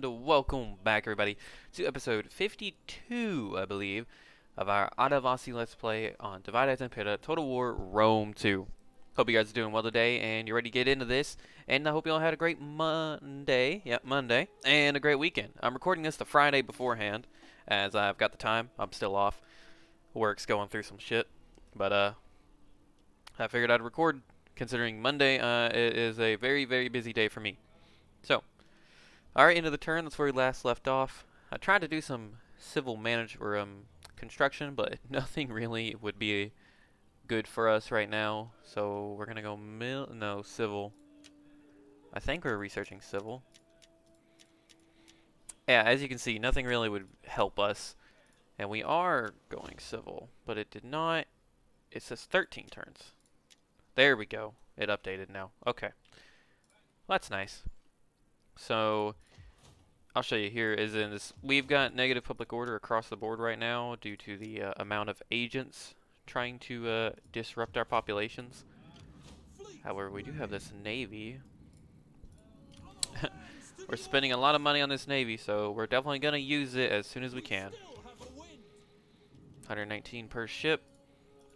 Welcome back, everybody, to episode 52, I believe, of our Arevaci Let's Play on Divide and Pita Total War Rome 2. Hope you guys are doing well today, and you're ready to get into this. And I hope you all had a great Monday, and a great weekend. I'm recording this the Friday beforehand, as I've got the time. I'm still off. Work's going through some shit, but I figured I'd record, considering Monday it is a very, very busy day for me. So. Alright, into the turn, that's where we last left off. I tried to do some civil construction, but nothing really would be good for us right now. So we're gonna go civil. I think we're researching civil. Yeah, as you can see, nothing really would help us. And we are going civil, but it did not. It says 13 turns. There we go. It updated now. Okay. Well, that's nice. So I'll show you here is in this. We've got negative public order across the board right now due to the amount of agents trying to disrupt our populations. However, we do have this navy. We're spending a lot of money on this navy, so we're definitely going to use it as soon as we can. 119 per ship.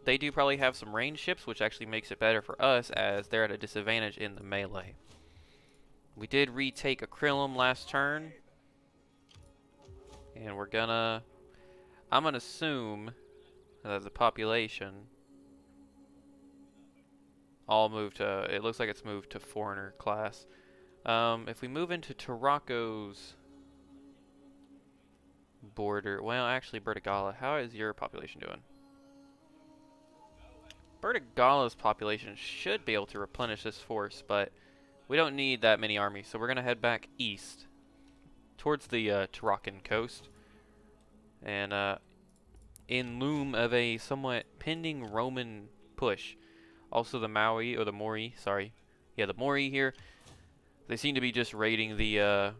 They do probably have some range ships, which actually makes it better for us as they're at a disadvantage in the melee. We did retake Acrylum last turn. And I'm gonna assume that the population all moved to, it looks like it's moved to foreigner class. If we move into Tarraco's border, well, actually, Bertigala, how is your population doing? Bertigala's population should be able to replenish this force, but we don't need that many armies, so we're gonna head back east towards the Tarracan coast. And in loom of a somewhat pending Roman push. Also the Mori, sorry. Yeah, the Mori here. They seem to be just raiding the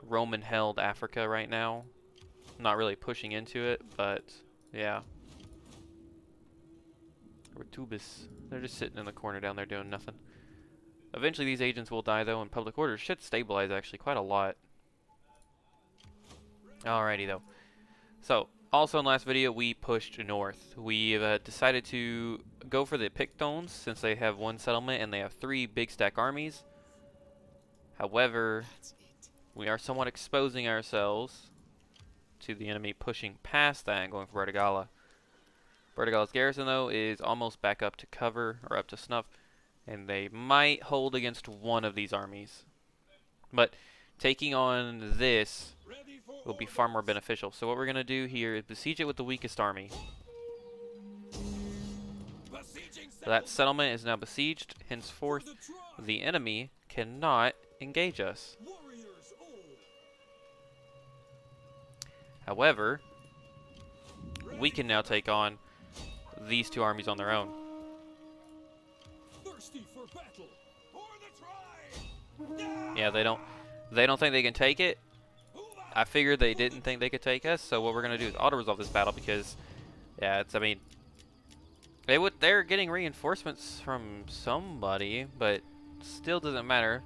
Roman-held Africa right now. Not really pushing into it, but yeah. Retubis. They're just sitting in the corner down there doing nothing. Eventually these agents will die though, and public order should stabilize actually quite a lot. Alrighty though. So, also in the last video, we pushed north. We've decided to go for the Pictones since they have one settlement and they have 3 big stack armies. However, we are somewhat exposing ourselves to the enemy pushing past that and going for Bertigala. Bertigala's garrison, though, is almost back up to cover, or up to snuff, and they might hold against one of these armies. But taking on this will be far more beneficial. So what we're going to do here is besiege it with the weakest army. So that settlement is now besieged. Henceforth, the enemy cannot engage us. However, we can now take on these 2 armies on their own. Yeah, they don't think they can take it. I figured they didn't think they could take us, so what we're gonna do is auto-resolve this battle because, yeah, I mean, they're getting reinforcements from somebody, but still doesn't matter.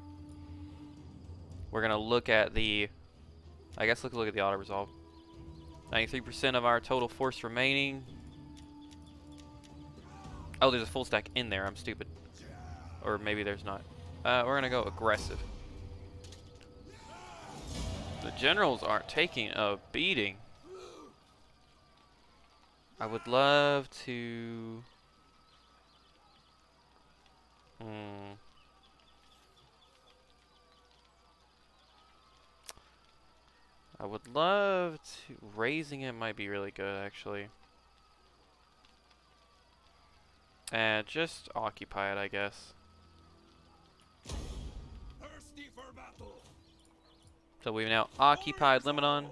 We're gonna look at the, I guess let's look at the auto-resolve. 93% of our total force remaining. Oh, there's a full stack in there. I'm stupid, or maybe there's not. We're gonna go aggressive. The generals aren't taking a beating. I would love to... I would love to... Raising it might be really good, actually. And just occupy it, I guess. So we've now occupied Lebanon,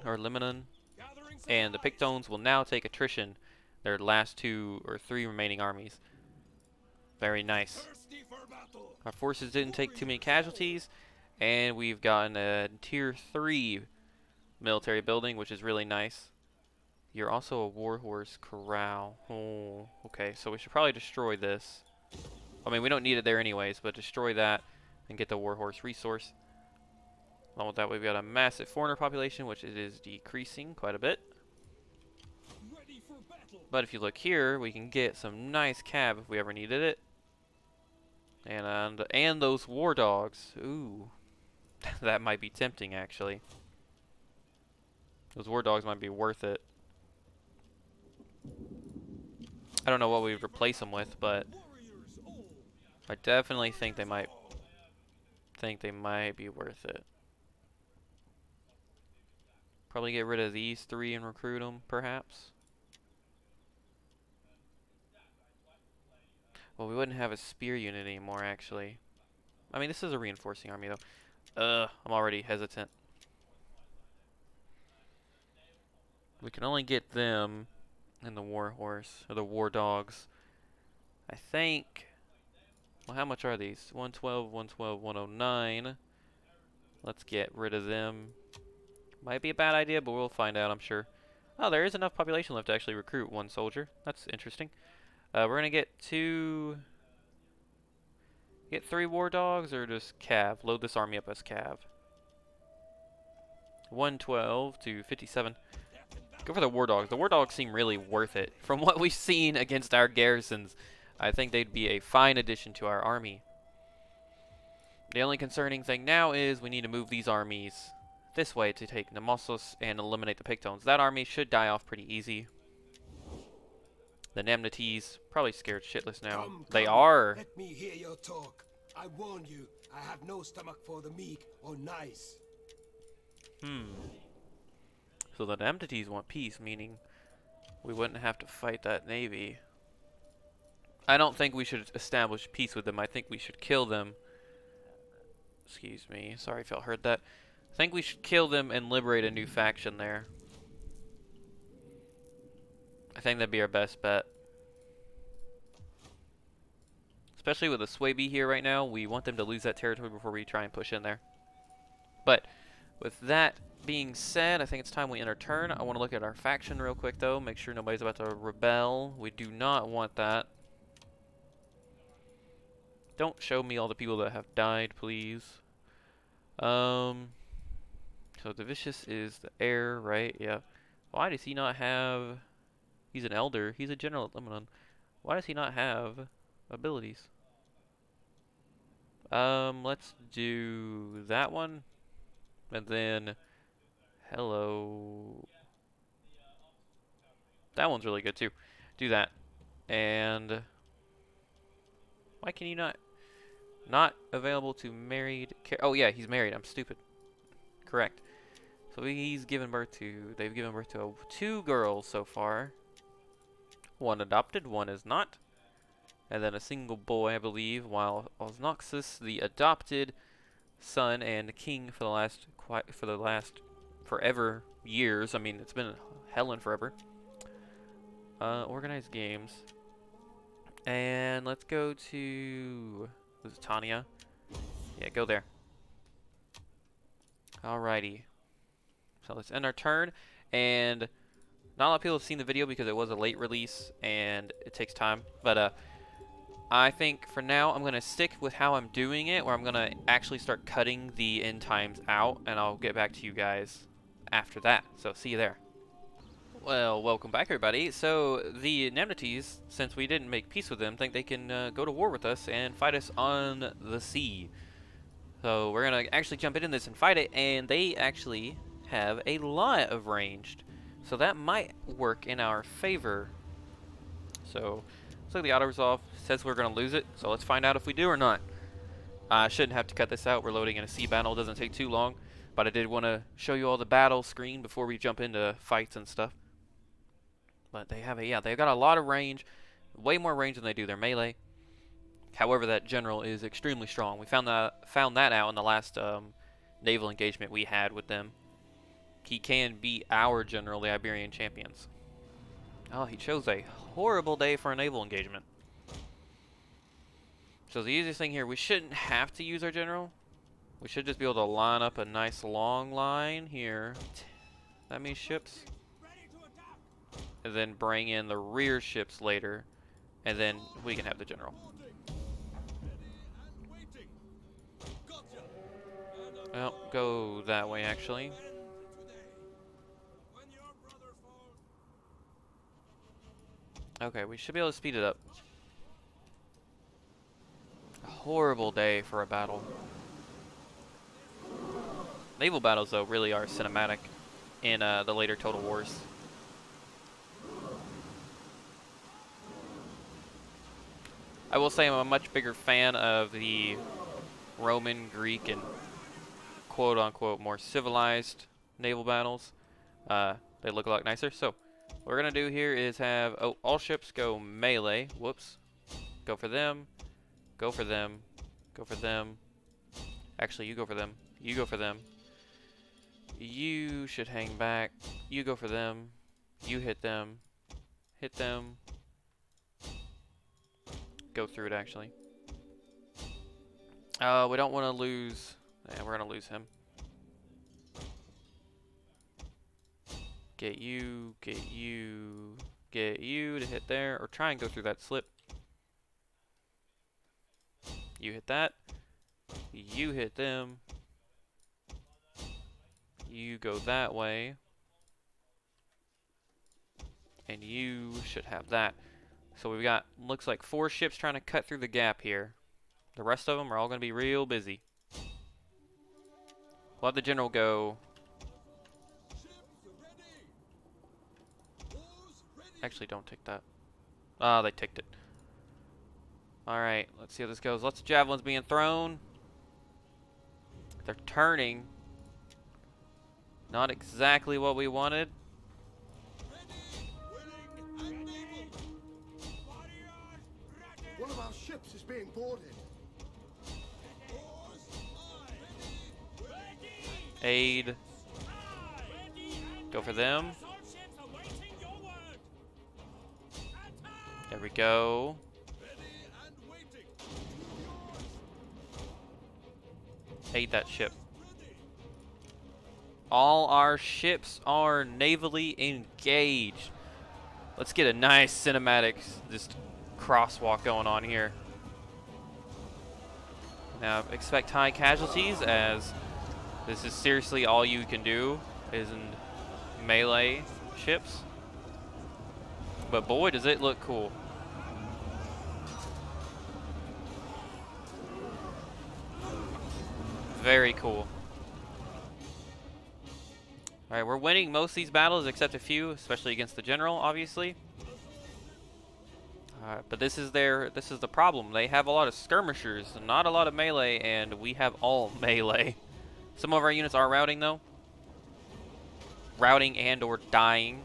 and the Pictones will now take attrition, their last 2 or 3 remaining armies. Very nice. Our forces didn't take too many casualties, and we've gotten a tier 3 military building, which is really nice. You're also a warhorse corral. Oh, okay, so we should probably destroy this. I mean, we don't need it there anyways, but destroy that and get the warhorse resource. Along with that, we've got a massive foreigner population, which it is decreasing quite a bit. But if you look here, we can get some nice cav if we ever needed it. And those war dogs. Ooh. That might be tempting, actually. Those war dogs might be worth it. I don't know what we'd replace them with, but I definitely think they might be worth it. Probably get rid of these 3 and recruit them, perhaps. Well, we wouldn't have a spear unit anymore, actually. I mean, this is a reinforcing army, though. I'm already hesitant. We can only get them in the war horse, or the war dogs. I think... Well, how much are these? 112, 112, 109. Let's get rid of them. Might be a bad idea, but we'll find out, I'm sure. Oh, there is enough population left to actually recruit 1 soldier. That's interesting. We're going to get 3 war dogs, or just cav. Load this army up as cav. 112 to 57. Go for the war dogs. The war dogs seem really worth it. From what we've seen against our garrisons, I think they'd be a fine addition to our army. The only concerning thing now is we need to move these armies this way to take Nemausus and eliminate the Pictones. That army should die off pretty easy. The Nemnites probably scared shitless now. They are. Let me hear your talk. I warn you, I have no stomach for the meek or nice. So the Nemnites want peace, meaning we wouldn't have to fight that navy. I don't think we should establish peace with them. I think we should kill them. Excuse me. Sorry if y'all heard that. I think we should kill them and liberate a new faction there. I think that'd be our best bet. Especially with the Swaby here right now. We want them to lose that territory before we try and push in there. But with that being said, I think it's time we end our turn. I want to look at our faction real quick, though. Make sure nobody's about to rebel. We do not want that. Don't show me all the people that have died, please. So the Vicious is the heir, right? Yeah. Why does he not have... He's an elder. He's a general at Lebanon. Why does he not have abilities? Let's do that one. And then... Hello. That one's really good, too. Do that. And... Why can you not... Not available to married... Oh, yeah, he's married. I'm stupid. Correct. So he's given birth to... They've given birth to 2 girls so far. 1 adopted, 1 is not. And then a single boy, I believe, while Osnoxus, the adopted son and king for the last forever years. I mean, it's been hell and forever. Organized games. And let's go to Lusitania. Yeah, go there. Alrighty. So let's end our turn. And not a lot of people have seen the video because it was a late release and it takes time. But I think for now I'm going to stick with how I'm doing it, where I'm going to actually start cutting the end times out, and I'll get back to you guys after that. So see you there. Well, welcome back, everybody. So the Nemnites, since we didn't make peace with them, think they can go to war with us and fight us on the sea. So we're going to actually jump into this and fight it, and they actually have a lot of ranged. So that might work in our favor. So looks like the auto-resolve says we're going to lose it, so let's find out if we do or not. I shouldn't have to cut this out. We're loading in a sea battle. It doesn't take too long. But I did want to show you all the battle screen before we jump into fights and stuff. But they have they've got a lot of range. Way more range than they do their melee. However, that general is extremely strong. We found that out in the last naval engagement we had with them. He can beat our general, the Iberian champions. Oh, he chose a horrible day for a naval engagement. So the easiest thing here, we shouldn't have to use our general. We should just be able to line up a nice long line here. That means ships. And then bring in the rear ships later. And then we can have the general. Well, go that way actually. Okay, we should be able to speed it up. A horrible day for a battle. Naval battles, though, really are cinematic in the later Total Wars. I will say I'm a much bigger fan of the Roman, Greek, and quote-unquote more civilized naval battles. They look a lot nicer. So what we're going to do here is have all ships go melee. Whoops. Go for them. Go for them. Go for them. Actually, you go for them. You go for them. You should hang back. You go for them. You hit them. Hit them. Go through it, actually. We don't want to lose. Yeah, we're going to lose him. Get you to hit there, or try and go through that slip. You hit that. You hit them. You go that way. And you should have that. So we've got, looks like 4 ships trying to cut through the gap here. The rest of them are all going to be real busy. We'll have the general go. Actually, don't tick that. Ah, they ticked it. Alright, let's see how this goes. Lots of javelins being thrown. They're turning. Not exactly what we wanted. One of our ships is being boarded. Aid. Go for them. There we go. Aid that ship. All our ships are navally engaged. Let's get a nice cinematic just crosswalk going on here. Now expect high casualties, as this is seriously all you can do is in melee ships. But boy, does it look cool. Very cool. Alright, we're winning most of these battles except a few, especially against the general, obviously. But this is the problem. They have a lot of skirmishers, not a lot of melee, and we have all melee. Some of our units are routing though. Routing and or dying.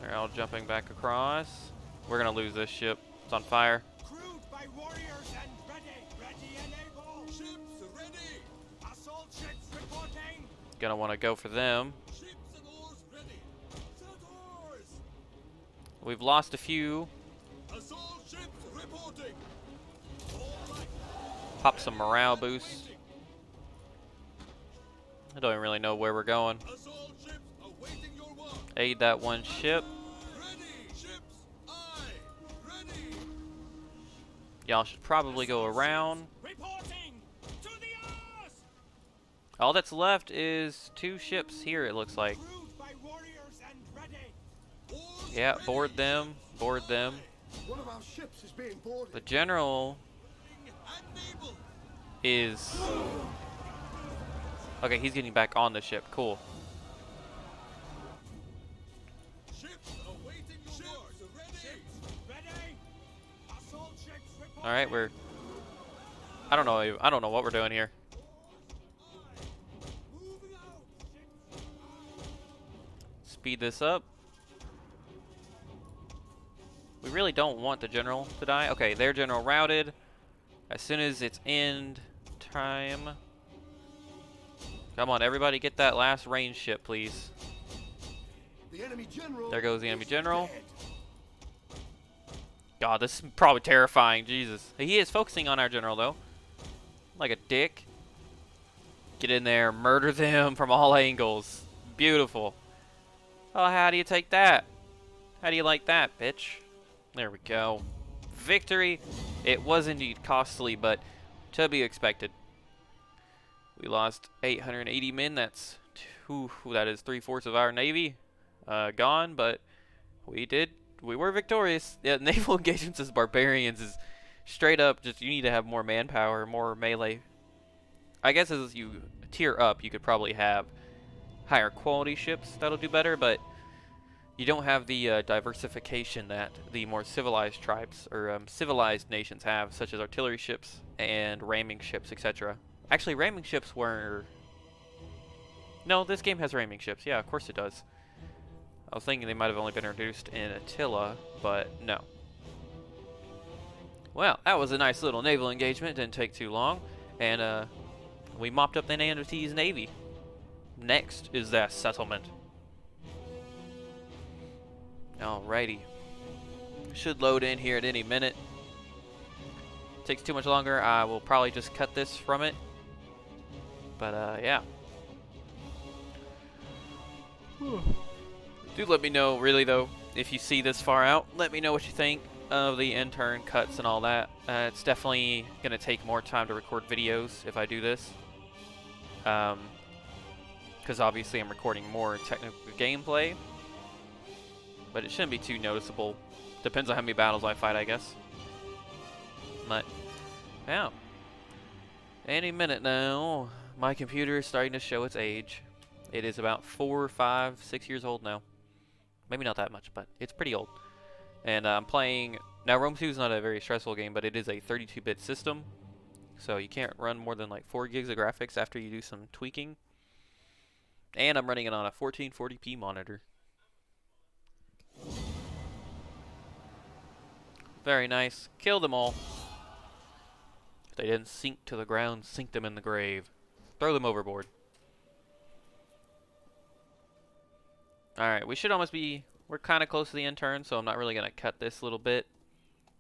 They're all jumping back across. We're gonna lose this ship. It's on fire. Gonna want to go for them. We've lost a few. Pop some morale boosts. I don't even really know where we're going. Aid that one ship. Y'all should probably go around. All that's left is 2 ships here, it looks like. Yeah, board them. Board them. The general is... Okay, he's getting back on the ship. Cool. Alright, I don't know what we're doing here. Speed this up. We really don't want the general to die. Okay, their general routed. As soon as it's end time. Come on, everybody, get that last range ship, please. The enemy general. There goes the enemy general. God, this is probably terrifying. Jesus. He is focusing on our general, though. Like a dick. Get in there, murder them from all angles. Beautiful. Oh, how do you take that? How do you like that, bitch? There we go. victory. It was indeed costly, but to be expected. We lost 880 men. That is 3/4 of our navy gone, but we were victorious. Yeah, naval engagements as barbarians is straight up just you need to have more manpower, more melee. I guess as you tier up, you could probably have higher quality ships that'll do better, but you don't have the diversification that the more civilized tribes or civilized nations have, such as artillery ships and ramming ships, etc. Actually, ramming ships were... No, this game has ramming ships. Yeah, of course it does. I was thinking they might have only been introduced in Attila, but no. Well, that was a nice little naval engagement. Didn't take too long. And we mopped up the Neanderthese navy. Next is their settlement. Alrighty. Should load in here at any minute. Takes too much longer. I will probably just cut this from it. But yeah. Do let me know, really though, if you see this far out. Let me know what you think of the intern cuts and all that. It's definitely going to take more time to record videos if I do this. Because obviously I'm recording more technical gameplay. But it shouldn't be too noticeable. Depends on how many battles I fight, I guess. But, yeah. Any minute now, my computer is starting to show its age. It is about 4, 5, 6 years old now. Maybe not that much, but it's pretty old. And I'm playing... Now, Rome 2 is not a very stressful game, but it is a 32-bit system. So you can't run more than like 4 gigs of graphics after you do some tweaking. And I'm running it on a 1440p monitor. Very nice. Kill them all. If they didn't sink to the ground, sink them in the grave. Throw them overboard. Alright, we should almost be... We're kind of close to the end turn, so I'm not really going to cut this little bit.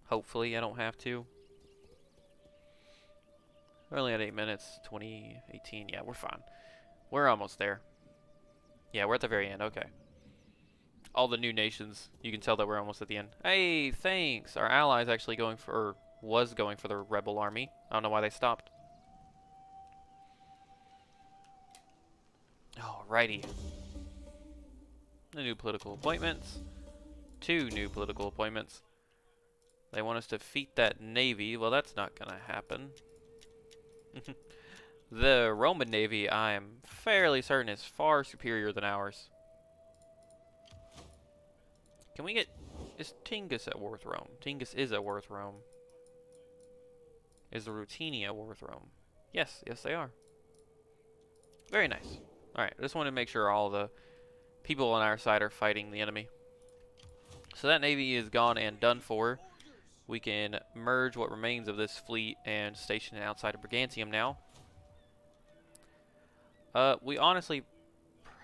Hopefully, I don't have to. We're only at 8 minutes, 2018. Yeah, we're fine. We're almost there. Yeah, we're at the very end. Okay. All the new nations, you can tell that we're almost at the end. Hey, thanks! Our allies actually going for... Or was going for the rebel army. I don't know why they stopped. Alrighty. The new political appointments. 2 new political appointments. They want us to defeat that navy. Well, that's not gonna happen. The Roman navy, I am fairly certain, is far superior than ours. Can we get... Is Tingis at war with Rome? Tingis is at war with Rome. Is the Rutini at war with Rome? Yes, yes they are. Very nice. Alright, I just want to make sure all the people on our side are fighting the enemy. So that navy is gone and done for. We can merge what remains of this fleet and station it outside of Brigantium now. We honestly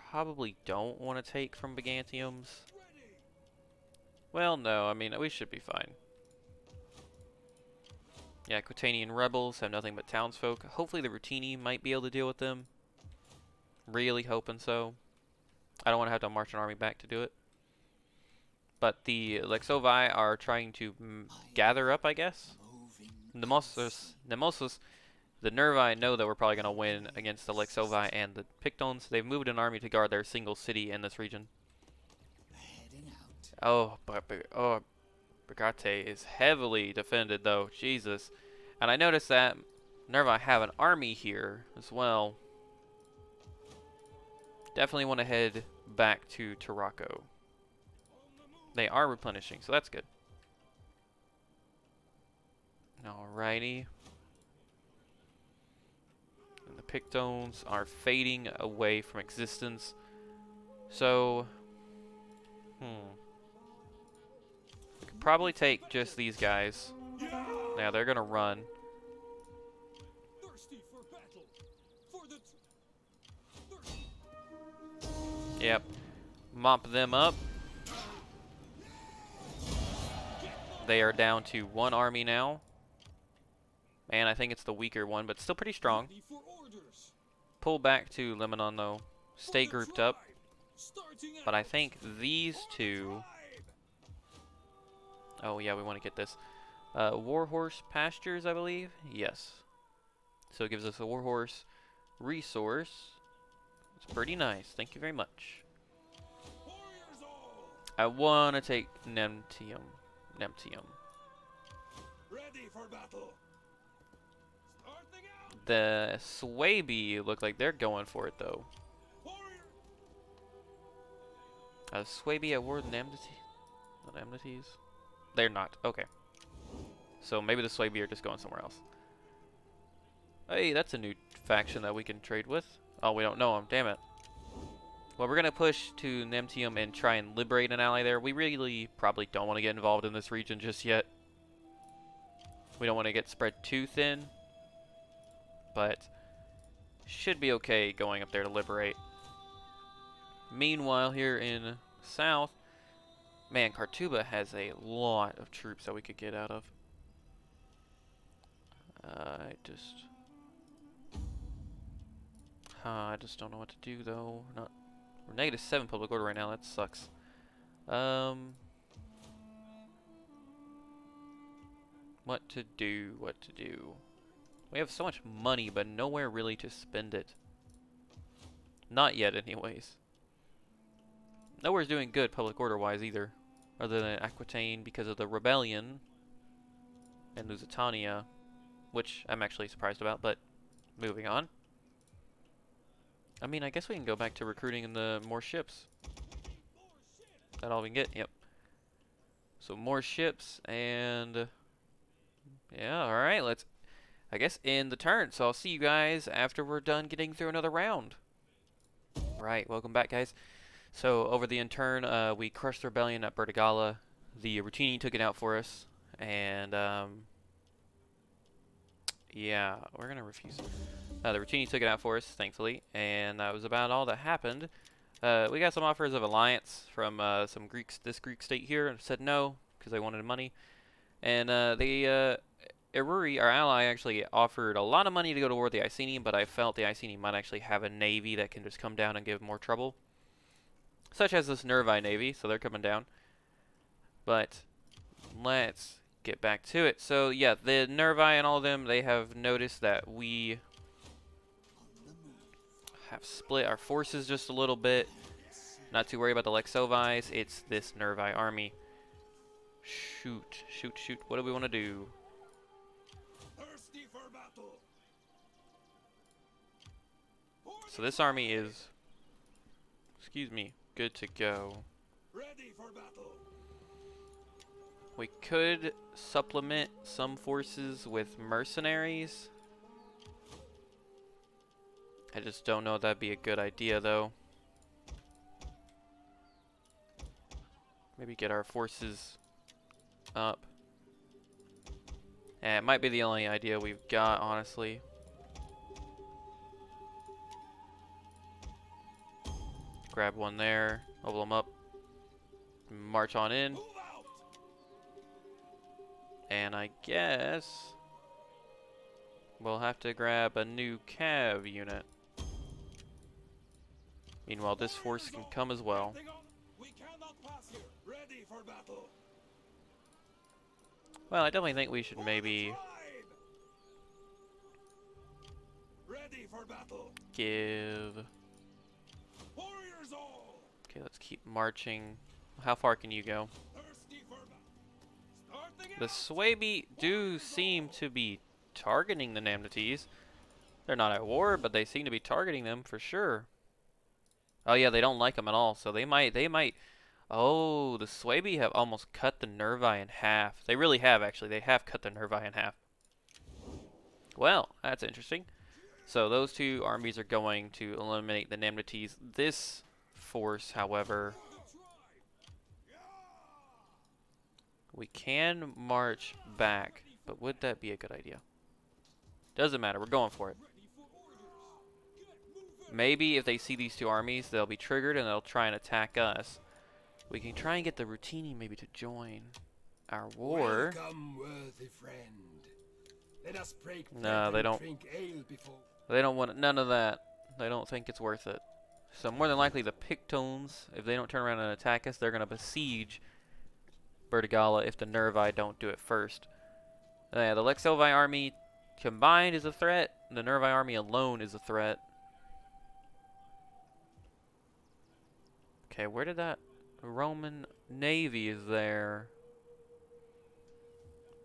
probably don't want to take from Brigantium's. Well, no, I mean, we should be fine. Yeah, Quitanian rebels have nothing but townsfolk. Hopefully the Rutini might be able to deal with them. Really hoping so. I don't want to have to march an army back to do it. But the Lexovi are trying to gather up, I guess. Nemosus, the Nervi know that we're probably going to win against the Lexovi and the Pictones. They've moved an army to guard their single city in this region. Oh, Brigate is heavily defended, though. Jesus. And I noticed that Nervi have an army here as well. Definitely want to head back to Tarraco. They are replenishing, so that's good. Alrighty. And the Pictones are fading away from existence. So, we could probably take just these guys. Now they're gonna run. Yep. Mop them up. They are down to 1 army now. And I think it's the weaker one, but still pretty strong. Pull back to Lebanon, though. Stay grouped up. But I think these 2... Oh, yeah, we want to get this. Warhorse pastures, I believe. Yes. So it gives us a warhorse resource. It's pretty nice. Thank you very much. I want to take Nemtium. Nemtium. Ready for battle. Starting out. The Swaby look like they're going for it though. Swaby at war with Not Amnities? They're not. Okay. So maybe the Swaby are just going somewhere else. Hey, that's a new faction that we can trade with. Oh, we don't know them. Damn it. Well, we're going to push to Nemtium and try and liberate an ally there. We really probably don't want to get involved in this region just yet. We don't want to get spread too thin. But should be okay going up there to liberate. Meanwhile, here in south, man, Kartuba has a lot of troops that we could get out of. I just don't know what to do though. We're -7 public order right now. That sucks. What to do? What to do? We have so much money, but nowhere really to spend it. Not yet, anyways. Nowhere's doing good public order-wise either, other than Aquitaine because of the rebellion and Lusitania, which I'm actually surprised about. But moving on. I mean, I guess we can go back to recruiting in the more ships. That all we can get? Yep. So more ships and yeah, alright, let's I guess end the turn. So I'll see you guys after we're done getting through another round. Right, welcome back guys. So over the turn, we crushed the rebellion at Bertigala. The Rutini took it out for us. And yeah, we're gonna refuse. The Rutini took it out for us, thankfully, and that was about all that happened. We got some offers of alliance from this Greek state here, and said no because they wanted money. And Iruri, our ally, actually offered a lot of money to go to war with the Iceni, but I felt the Iceni might actually have a navy that can just come down and give more trouble, such as this Nervi navy. So they're coming down. But let's get back to it. So yeah, the Nervi and all of them, they have noticed that we have split our forces just a little bit. Not too worried about the Lexovis. It's this Nervi army. Shoot, shoot, shoot. What do we want to do? Thirsty for battle. So this army is, excuse me, good to go. Ready for battle. We could supplement some forces with mercenaries. I just don't know if that'd be a good idea though. Maybe get our forces up. And it might be the only idea we've got, honestly. Grab one there, level them up, march on in. Move out. And I guess we'll have to grab a new cav unit. Meanwhile, this force can come as well. We cannot pass here. Ready for battle. Well, I definitely think we should maybe ready for battle. give... Warriors all. Okay, let's keep marching. How far can you go? Thirsty for battle. Starting The Swaby do seem to be targeting the Namnates. They're not at war, but they seem to be targeting them for sure. Oh yeah, they don't like them at all, so they might... Oh, the Swaby have almost cut the Nervi in half. They really have, actually. They have cut the Nervi in half. Well, that's interesting. So those two armies are going to eliminate the Namnates. This force, however, we can march back, but would that be a good idea? Doesn't matter. We're going for it. Maybe if they see these two armies, they'll be triggered and they'll try and attack us. We can try and get the Rutini maybe to join our war. Welcome, worthy friend. Let us break bread No, they and don't. drink ale before. They don't want none of that. They don't think it's worth it. So more than likely the Pictones, if they don't turn around and attack us, they're going to besiege Bertigala if the Nervi don't do it first. Yeah, the Lexovi army combined is a threat. The Nervi army alone is a threat. Okay, where did that Roman navy is there?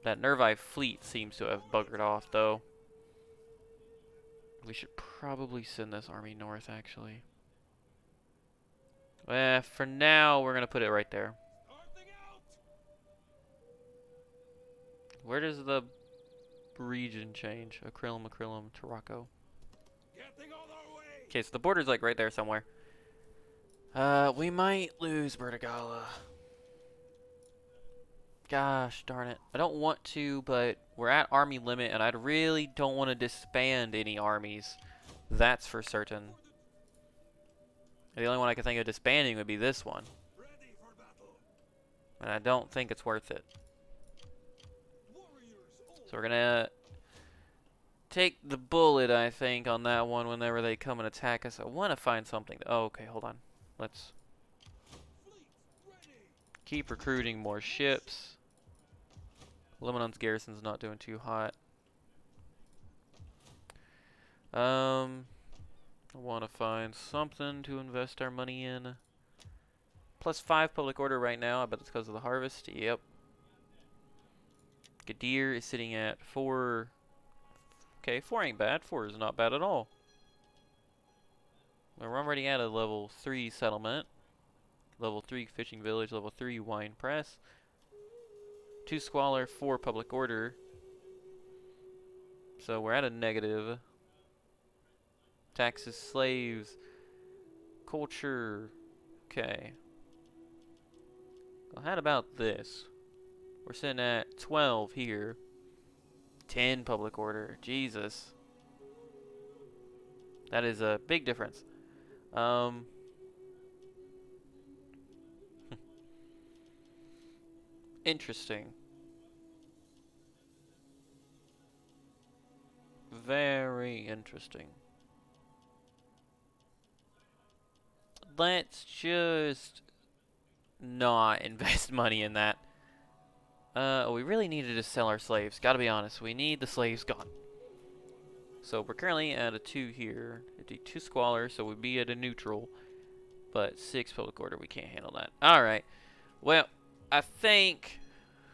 That Nervi fleet seems to have buggered off, though. We should probably send this army north, actually. For now, we're going to put it right there. Where does the region change? Acrylum, Acrylum, Tarraco. Okay, so the border's like right there somewhere. We might lose Bertigala. Gosh darn it. I don't want to, but we're at army limit, and I really don't want to disband any armies. That's for certain. The only one I can think of disbanding would be this one. And I don't think it's worth it. So we're gonna take the bullet, I think, on that one whenever they come and attack us. I want to find something. Oh, okay, hold on. Let's keep recruiting more ships. Lebanon's garrison's not doing too hot. I want to find something to invest our money in. +5 public order right now. I bet it's because of the harvest. Yep. Gadir is sitting at 4. Okay, 4 ain't bad. 4 is not bad at all. We're already at a level 3 settlement. Level 3 fishing village. Level 3 wine press. 2 squalor, 4 public order. So we're at a negative. Taxes, slaves, culture. Okay. Well, how about this? We're sitting at 12 here. 10 public order. Jesus. That is a big difference. Interesting. Very interesting. Let's just not invest money in that. We really needed to sell our slaves. Gotta be honest, we need the slaves gone. So we're currently at a 2 here. It'd be 2 squalor, so we'd be at a neutral. But 6 public order, we can't handle that. Alright. Well, I think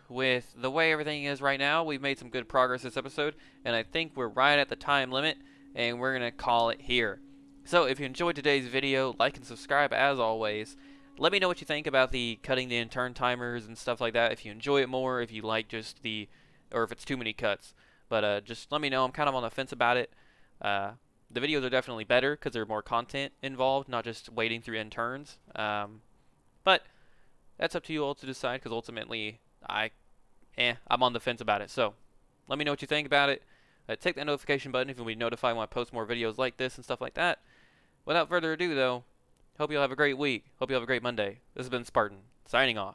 with the way everything is right now, we've made some good progress this episode. And I think we're right at the time limit. And we're going to call it here. So if you enjoyed today's video, like and subscribe as always. Let me know what you think about the cutting the in turn timers and stuff like that. If you enjoy it more, if you like just the, or if it's too many cuts. But just let me know. I'm kind of on the fence about it. The videos are definitely better because there's more content involved, not just waiting through in turns. But that's up to you all to decide because ultimately I'm on the fence about it. So let me know what you think about it. Take that notification button if you want to be notified when I post more videos like this and stuff like that. Without further ado, though, hope you all have a great week. Hope you have a great Monday. This has been Spartan, signing off.